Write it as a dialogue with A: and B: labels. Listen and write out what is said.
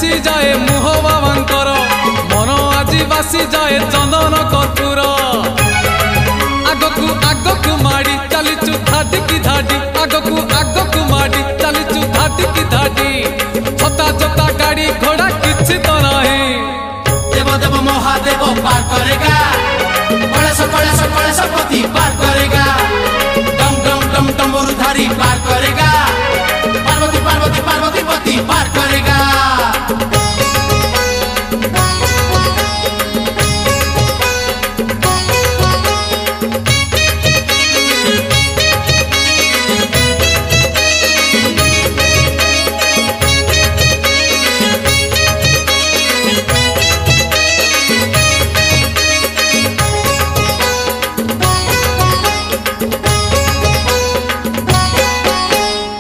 A: दिशी जाए मुह बाबांकर मन आज बासी जाए चंदन कर्पूर आगकू आगकू माड़ी चलीचु धाडी की धाडी आगकू माड़ी चलीचु धाडी की धाडी छता छता गाड़ी घोड़ा किछि तो नहीं
B: देव देव महादेव पार करेगा कलेश पति पार करेगा डम डम डम डमरुधारी पार करेगा।